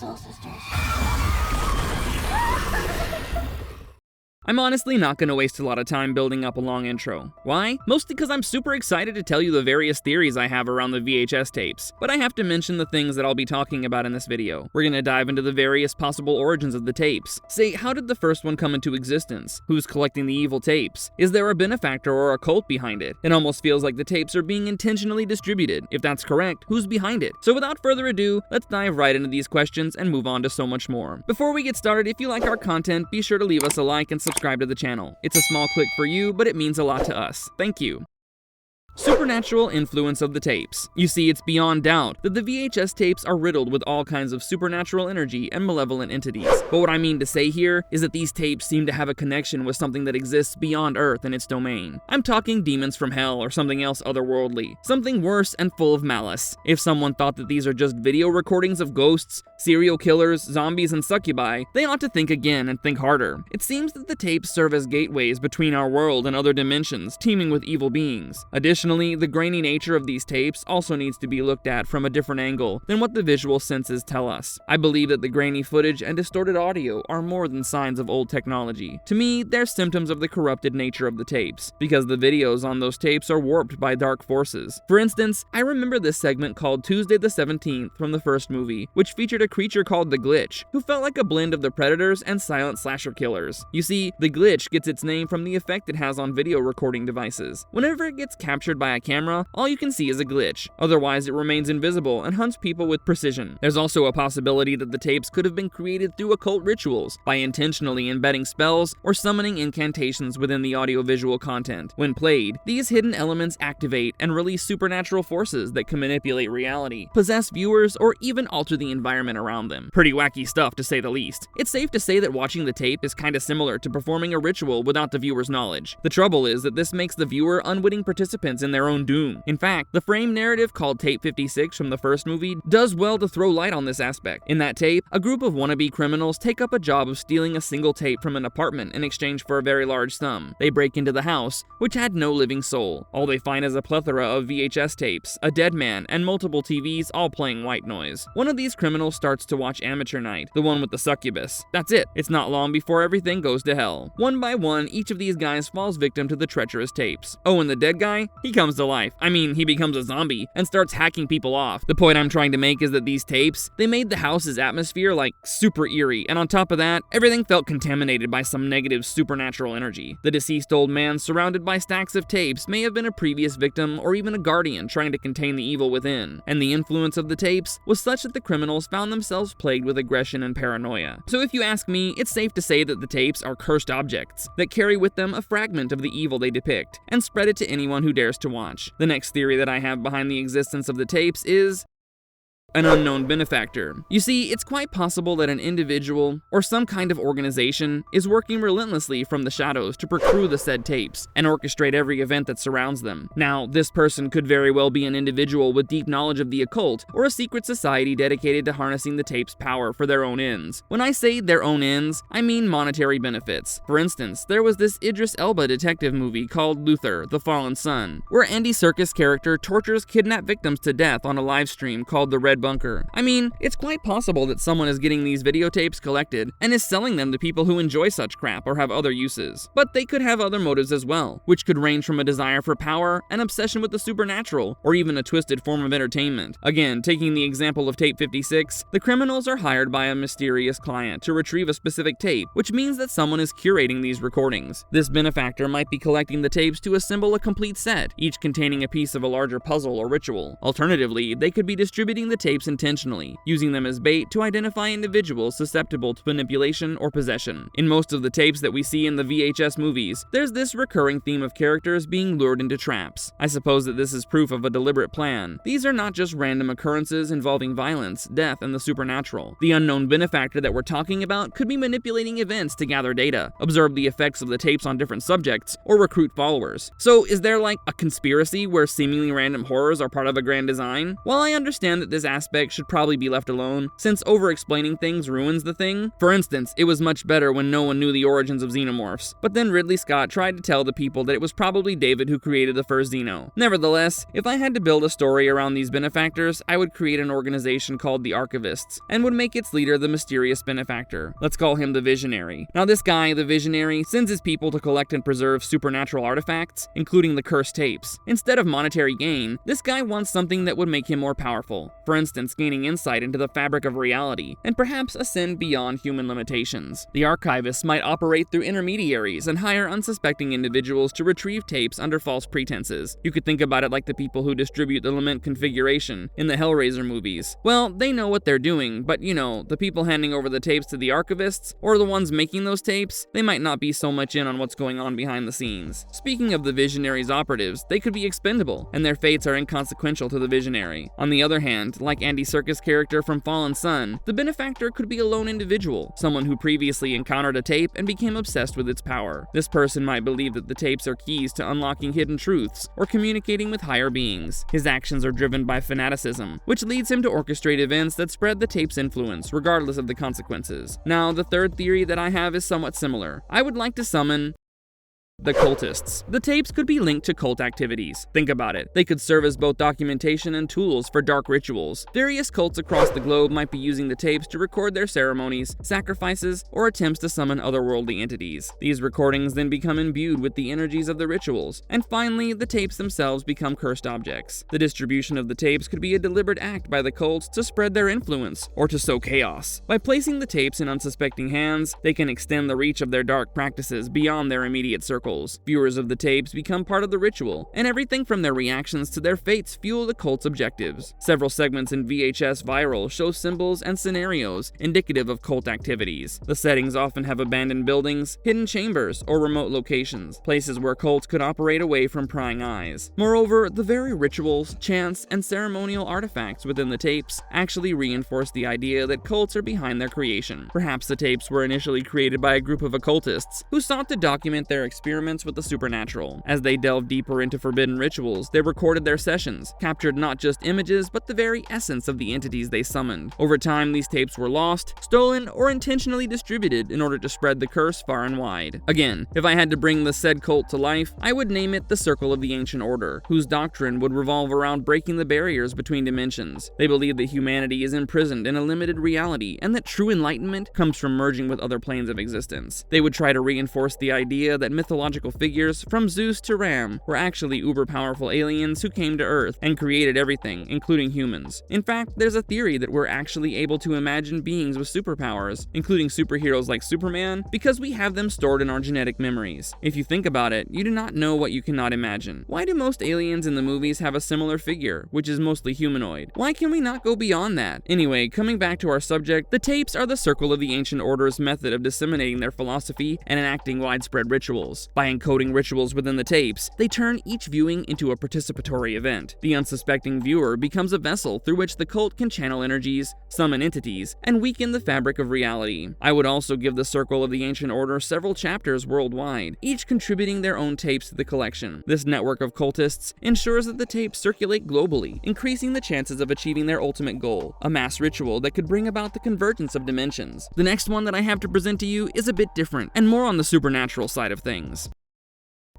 Soul Sisters. I'm honestly not going to waste a lot of time building up a long intro. Why? Mostly because I'm super excited to tell you the various theories I have around the VHS tapes, but I have to mention the things that I'll be talking about in this video. We're going to dive into the various possible origins of the tapes. Say, how did the first one come into existence? Who's collecting the evil tapes? Is there a benefactor or a cult behind it? It almost feels like the tapes are being intentionally distributed. If that's correct, who's behind it? So without further ado, let's dive right into these questions and move on to so much more. Before we get started, if you like our content, be sure to leave us a like and subscribe to the channel. It's a small click for you, but it means a lot to us. Thank you. Supernatural influence of the tapes. You see, it's beyond doubt that the VHS tapes are riddled with all kinds of supernatural energy and malevolent entities. But what I mean to say here is that these tapes seem to have a connection with something that exists beyond Earth and its domain. I'm talking demons from hell or something else otherworldly. Something worse and full of malice. If someone thought that these are just video recordings of ghosts, serial killers, zombies, and succubi, they ought to think again and think harder. It seems that the tapes serve as gateways between our world and other dimensions teeming with evil beings. Additionally, the grainy nature of these tapes also needs to be looked at from a different angle than what the visual senses tell us. I believe that the grainy footage and distorted audio are more than signs of old technology. To me, they're symptoms of the corrupted nature of the tapes, because the videos on those tapes are warped by dark forces. For instance, I remember this segment called Tuesday the 17th from the first movie, which featured a creature called the Glitch, who felt like a blend of the Predators and silent slasher killers. You see, the Glitch gets its name from the effect it has on video recording devices. Whenever it gets captured by a camera, all you can see is a glitch. Otherwise, it remains invisible and hunts people with precision. There's also a possibility that the tapes could have been created through occult rituals by intentionally embedding spells or summoning incantations within the audiovisual content. When played, these hidden elements activate and release supernatural forces that can manipulate reality, possess viewers, or even alter the environment around them. Pretty wacky stuff, to say the least. It's safe to say that watching the tape is kinda similar to performing a ritual without the viewer's knowledge. The trouble is that this makes the viewer unwitting participants in their own doom. In fact, the frame narrative called Tape 56 from the first movie does well to throw light on this aspect. In that tape, a group of wannabe criminals take up a job of stealing a single tape from an apartment in exchange for a very large sum. They break into the house, which had no living soul. All they find is a plethora of VHS tapes, a dead man, and multiple TVs all playing white noise. One of these criminals starts to watch Amateur Night, the one with the succubus. That's it. It's not long before everything goes to hell. One by one, each of these guys falls victim to the treacherous tapes. Oh, and the dead guy? He comes to life. I mean, he becomes a zombie and starts hacking people off. The point I'm trying to make is that these tapes, they made the house's atmosphere like super eerie, and on top of that, everything felt contaminated by some negative supernatural energy. The deceased old man surrounded by stacks of tapes may have been a previous victim or even a guardian trying to contain the evil within, and the influence of the tapes was such that the criminals found themselves plagued with aggression and paranoia. So if you ask me, it's safe to say that the tapes are cursed objects that carry with them a fragment of the evil they depict and spread it to anyone who dares to watch. The next theory that I have behind the existence of the tapes is an unknown benefactor. You see, it's quite possible that an individual or some kind of organization is working relentlessly from the shadows to procure the said tapes and orchestrate every event that surrounds them. Now, this person could very well be an individual with deep knowledge of the occult or a secret society dedicated to harnessing the tape's power for their own ends. When I say their own ends, I mean monetary benefits. For instance, there was this Idris Elba detective movie called Luther, The Fallen Sun, where Andy Serkis' character tortures kidnapped victims to death on a live stream called The Red Bunker. I mean, it's quite possible that someone is getting these videotapes collected and is selling them to people who enjoy such crap or have other uses. But they could have other motives as well, which could range from a desire for power, an obsession with the supernatural, or even a twisted form of entertainment. Again, taking the example of tape 56, the criminals are hired by a mysterious client to retrieve a specific tape, which means that someone is curating these recordings. This benefactor might be collecting the tapes to assemble a complete set, each containing a piece of a larger puzzle or ritual. Alternatively, they could be distributing the tapes intentionally, using them as bait to identify individuals susceptible to manipulation or possession. In most of the tapes that we see in the VHS movies, there's this recurring theme of characters being lured into traps. I suppose that this is proof of a deliberate plan. These are not just random occurrences involving violence, death, and the supernatural. The unknown benefactor that we're talking about could be manipulating events to gather data, observe the effects of the tapes on different subjects, or recruit followers. So is there like a conspiracy where seemingly random horrors are part of a grand design? While I understand that this aspect should probably be left alone, since over-explaining things ruins the thing. For instance, it was much better when no one knew the origins of xenomorphs, but then Ridley Scott tried to tell the people that it was probably David who created the first Xeno. Nevertheless, if I had to build a story around these benefactors, I would create an organization called the Archivists, and would make its leader the mysterious benefactor. Let's call him the Visionary. Now this guy, the Visionary, sends his people to collect and preserve supernatural artifacts, including the cursed tapes. Instead of monetary gain, this guy wants something that would make him more powerful. For instance, gaining insight into the fabric of reality, and perhaps ascend beyond human limitations. The Archivists might operate through intermediaries and hire unsuspecting individuals to retrieve tapes under false pretenses. You could think about it like the people who distribute the Lament configuration in the Hellraiser movies. Well, they know what they're doing, but you know, the people handing over the tapes to the Archivists, or the ones making those tapes, they might not be so much in on what's going on behind the scenes. Speaking of the Visionary's operatives, they could be expendable, and their fates are inconsequential to the Visionary. On the other hand, like Andy Serkis' character from Fallen Sun, the Benefactor could be a lone individual, someone who previously encountered a tape and became obsessed with its power. This person might believe that the tapes are keys to unlocking hidden truths or communicating with higher beings. His actions are driven by fanaticism, which leads him to orchestrate events that spread the tape's influence, regardless of the consequences. Now, the third theory that I have is somewhat similar. I would like to summon the Cultists. The tapes could be linked to cult activities. Think about it. They could serve as both documentation and tools for dark rituals. Various cults across the globe might be using the tapes to record their ceremonies, sacrifices, or attempts to summon otherworldly entities. These recordings then become imbued with the energies of the rituals, and finally, the tapes themselves become cursed objects. The distribution of the tapes could be a deliberate act by the cults to spread their influence, or to sow chaos. By placing the tapes in unsuspecting hands, they can extend the reach of their dark practices beyond their immediate circle. Viewers of the tapes become part of the ritual, and everything from their reactions to their fates fuel the cult's objectives. Several segments in VHS Viral show symbols and scenarios indicative of cult activities. The settings often have abandoned buildings, hidden chambers, or remote locations, places where cults could operate away from prying eyes. Moreover, the very rituals, chants, and ceremonial artifacts within the tapes actually reinforce the idea that cults are behind their creation. Perhaps the tapes were initially created by a group of occultists who sought to document their experiments with the supernatural. As they delved deeper into forbidden rituals, they recorded their sessions, captured not just images, but the very essence of the entities they summoned. Over time, these tapes were lost, stolen, or intentionally distributed in order to spread the curse far and wide. Again, if I had to bring the said cult to life, I would name it the Circle of the Ancient Order, whose doctrine would revolve around breaking the barriers between dimensions. They believe that humanity is imprisoned in a limited reality, and that true enlightenment comes from merging with other planes of existence. They would try to reinforce the idea that mythological figures, from Zeus to Ram, were actually uber-powerful aliens who came to Earth and created everything, including humans. In fact, there's a theory that we're actually able to imagine beings with superpowers, including superheroes like Superman, because we have them stored in our genetic memories. If you think about it, you do not know what you cannot imagine. Why do most aliens in the movies have a similar figure, which is mostly humanoid? Why can we not go beyond that? Anyway, coming back to our subject, the tapes are the Circle of the Ancient Order's method of disseminating their philosophy and enacting widespread rituals. By encoding rituals within the tapes, they turn each viewing into a participatory event. The unsuspecting viewer becomes a vessel through which the cult can channel energies, summon entities, and weaken the fabric of reality. I would also give the Circle of the Ancient Order several chapters worldwide, each contributing their own tapes to the collection. This network of cultists ensures that the tapes circulate globally, increasing the chances of achieving their ultimate goal, a mass ritual that could bring about the convergence of dimensions. The next one that I have to present to you is a bit different, and more on the supernatural side of things.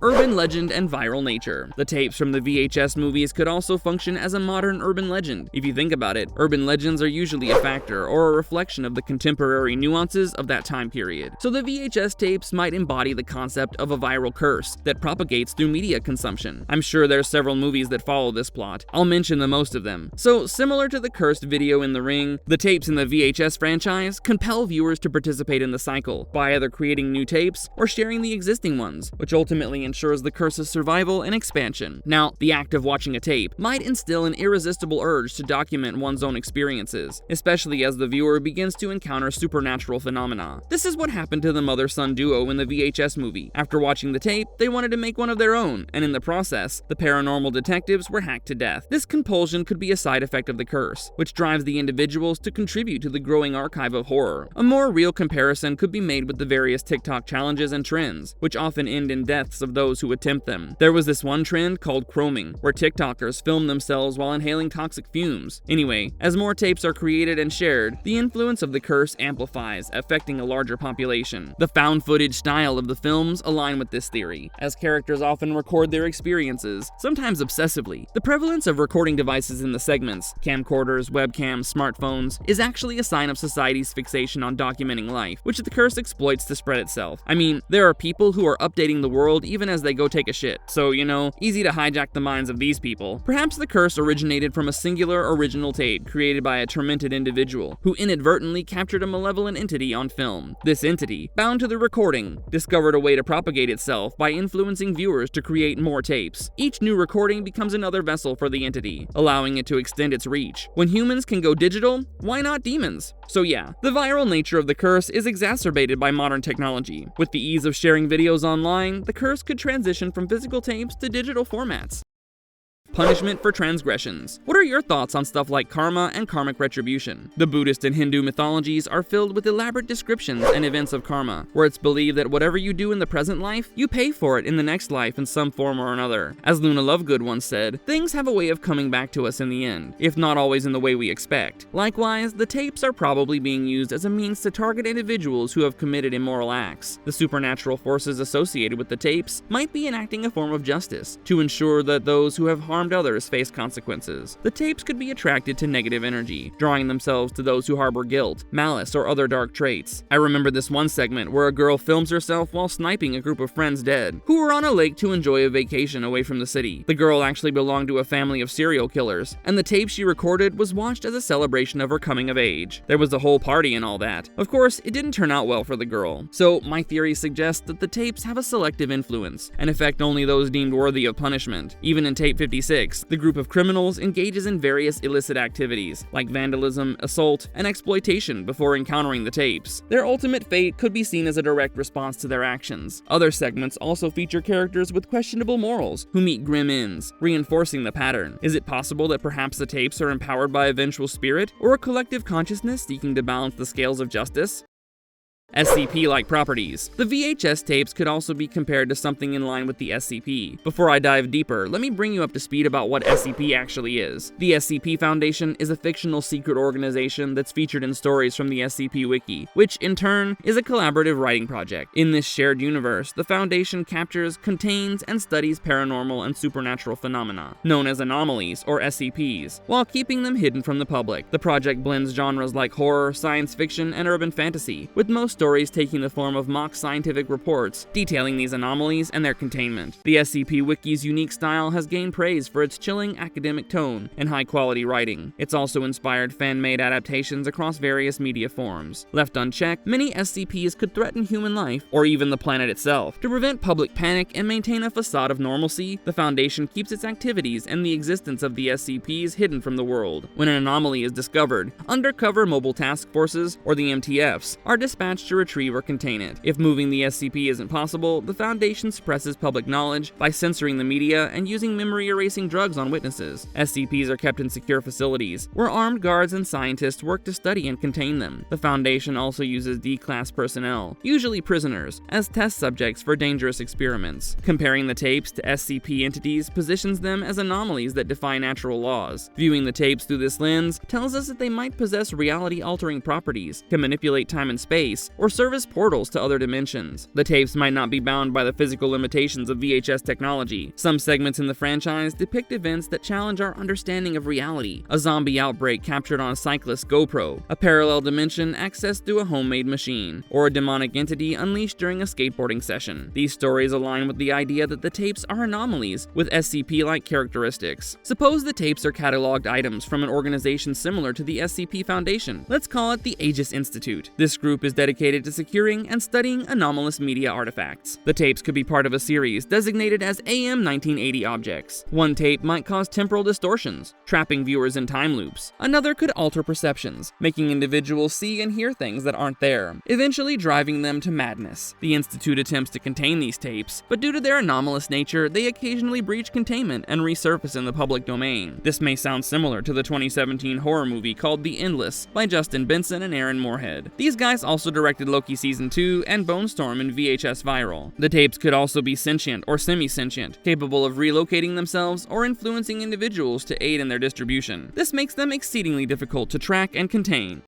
Urban legend and viral nature. The tapes from the VHS movies could also function as a modern urban legend. If you think about it, urban legends are usually a factor or a reflection of the contemporary nuances of that time period. So the VHS tapes might embody the concept of a viral curse that propagates through media consumption. I'm sure there's several movies that follow this plot. I'll mention the most of them. So similar to the cursed video in The Ring, the tapes in the VHS franchise compel viewers to participate in the cycle by either creating new tapes or sharing the existing ones, which ultimately ensures the curse's survival and expansion. Now, the act of watching a tape might instill an irresistible urge to document one's own experiences, especially as the viewer begins to encounter supernatural phenomena. This is what happened to the mother-son duo in the VHS movie. After watching the tape, they wanted to make one of their own, and in the process, the paranormal detectives were hacked to death. This compulsion could be a side effect of the curse, which drives the individuals to contribute to the growing archive of horror. A more real comparison could be made with the various TikTok challenges and trends, which often end in deaths of those those who attempt them. There was this one trend called chroming, where TikTokers film themselves while inhaling toxic fumes. Anyway, as more tapes are created and shared, the influence of the curse amplifies, affecting a larger population. The found footage style of the films align with this theory, as characters often record their experiences, sometimes obsessively. The prevalence of recording devices in the segments, camcorders, webcams, smartphones, is actually a sign of society's fixation on documenting life, which the curse exploits to spread itself. I mean, there are people who are updating the world even as they go take a shit, so, you know, easy to hijack the minds of these people. Perhaps the curse originated from a singular original tape created by a tormented individual who inadvertently captured a malevolent entity on film. This entity, bound to the recording, discovered a way to propagate itself by influencing viewers to create more tapes. Each new recording becomes another vessel for the entity, allowing it to extend its reach. When humans can go digital, why not demons? So yeah, the viral nature of the curse is exacerbated by modern technology. With the ease of sharing videos online, the curse could transition from physical tapes to digital formats. Punishment for transgressions. What are your thoughts on stuff like karma and karmic retribution? The Buddhist and Hindu mythologies are filled with elaborate descriptions and events of karma, where it's believed that whatever you do in the present life, you pay for it in the next life in some form or another. As Luna Lovegood once said, things have a way of coming back to us in the end, if not always in the way we expect. Likewise, the tapes are probably being used as a means to target individuals who have committed immoral acts. The supernatural forces associated with the tapes might be enacting a form of justice to ensure that those who have harmed others face consequences. The tapes could be attracted to negative energy, drawing themselves to those who harbor guilt, malice, or other dark traits. I remember this one segment where a girl films herself while sniping a group of friends dead, who were on a lake to enjoy a vacation away from the city. The girl actually belonged to a family of serial killers, and the tape she recorded was watched as a celebration of her coming of age. There was a whole party and all that. Of course, it didn't turn out well for the girl. So my theory suggests that the tapes have a selective influence, and affect only those deemed worthy of punishment. Even in tape 56, the group of criminals engages in various illicit activities, like vandalism, assault, and exploitation before encountering the tapes. Their ultimate fate could be seen as a direct response to their actions. Other segments also feature characters with questionable morals, who meet grim ends, reinforcing the pattern. Is it possible that perhaps the tapes are empowered by a vengeful spirit, or a collective consciousness seeking to balance the scales of justice? SCP-like properties. The VHS tapes could also be compared to something in line with the SCP. Before I dive deeper, let me bring you up to speed about what SCP actually is. The SCP Foundation is a fictional secret organization that's featured in stories from the SCP Wiki, which in turn is a collaborative writing project. In this shared universe, the Foundation captures, contains, and studies paranormal and supernatural phenomena, known as anomalies or SCPs, while keeping them hidden from the public. The project blends genres like horror, science fiction, and urban fantasy, with most stories taking the form of mock scientific reports detailing these anomalies and their containment. The SCP Wiki's unique style has gained praise for its chilling academic tone and high-quality writing. It's also inspired fan-made adaptations across various media forms. Left unchecked, many SCPs could threaten human life, or even the planet itself. To prevent public panic and maintain a facade of normalcy, the Foundation keeps its activities and the existence of the SCPs hidden from the world. When an anomaly is discovered, undercover mobile task forces, or the MTFs, are dispatched to retrieve or contain it. If moving the SCP isn't possible, the Foundation suppresses public knowledge by censoring the media and using memory-erasing drugs on witnesses. SCPs are kept in secure facilities, where armed guards and scientists work to study and contain them. The Foundation also uses D-class personnel, usually prisoners, as test subjects for dangerous experiments. Comparing the tapes to SCP entities positions them as anomalies that defy natural laws. Viewing the tapes through this lens tells us that they might possess reality-altering properties, can manipulate time and space, or serve as portals to other dimensions. The tapes might not be bound by the physical limitations of VHS technology. Some segments in the franchise depict events that challenge our understanding of reality. A zombie outbreak captured on a cyclist's GoPro, a parallel dimension accessed through a homemade machine, or a demonic entity unleashed during a skateboarding session. These stories align with the idea that the tapes are anomalies with SCP-like characteristics. Suppose the tapes are cataloged items from an organization similar to the SCP Foundation. Let's call it the Aegis Institute. This group is dedicated to securing and studying anomalous media artifacts. The tapes could be part of a series designated as AM 1980 objects. One tape might cause temporal distortions, trapping viewers in time loops. Another could alter perceptions, making individuals see and hear things that aren't there, eventually driving them to madness. The Institute attempts to contain these tapes, but due to their anomalous nature, they occasionally breach containment and resurface in the public domain. This may sound similar to the 2017 horror movie called The Endless by Justin Benson and Aaron Moorhead. These guys also directed Resurrected Loki Season 2, and Bone Storm in VHS Viral. The tapes could also be sentient or semi-sentient, capable of relocating themselves or influencing individuals to aid in their distribution. This makes them exceedingly difficult to track and contain.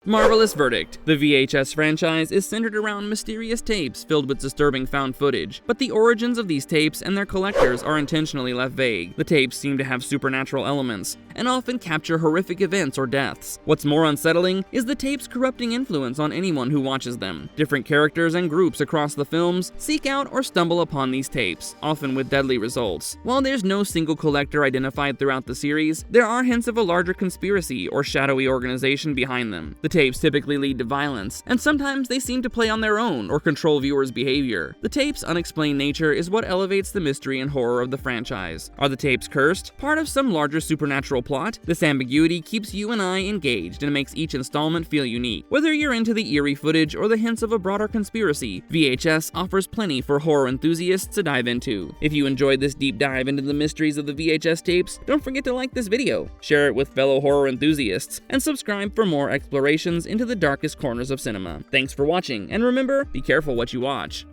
Marvelous Verdict. The VHS franchise is centered around mysterious tapes filled with disturbing found footage, but the origins of these tapes and their collectors are intentionally left vague. The tapes seem to have supernatural elements, and often capture horrific events or deaths. What's more unsettling is the tape's corrupting influence on anyone who watches them. Different characters and groups across the films seek out or stumble upon these tapes, often with deadly results. While there's no single collector identified throughout the series, there are hints of a larger conspiracy or shadowy organization behind them. The tapes typically lead to violence, and sometimes they seem to play on their own or control viewers' behavior. The tape's unexplained nature is what elevates the mystery and horror of the franchise. Are the tapes cursed? Part of some larger supernatural plot? This ambiguity keeps you and I engaged and makes each installment feel unique. Whether you're into the eerie footage or the hints of a broader conspiracy, VHS offers plenty for horror enthusiasts to dive into. If you enjoyed this deep dive into the mysteries of the VHS tapes, don't forget to like this video, share it with fellow horror enthusiasts, and subscribe for more explorations into the darkest corners of cinema. Thanks for watching, and remember, be careful what you watch.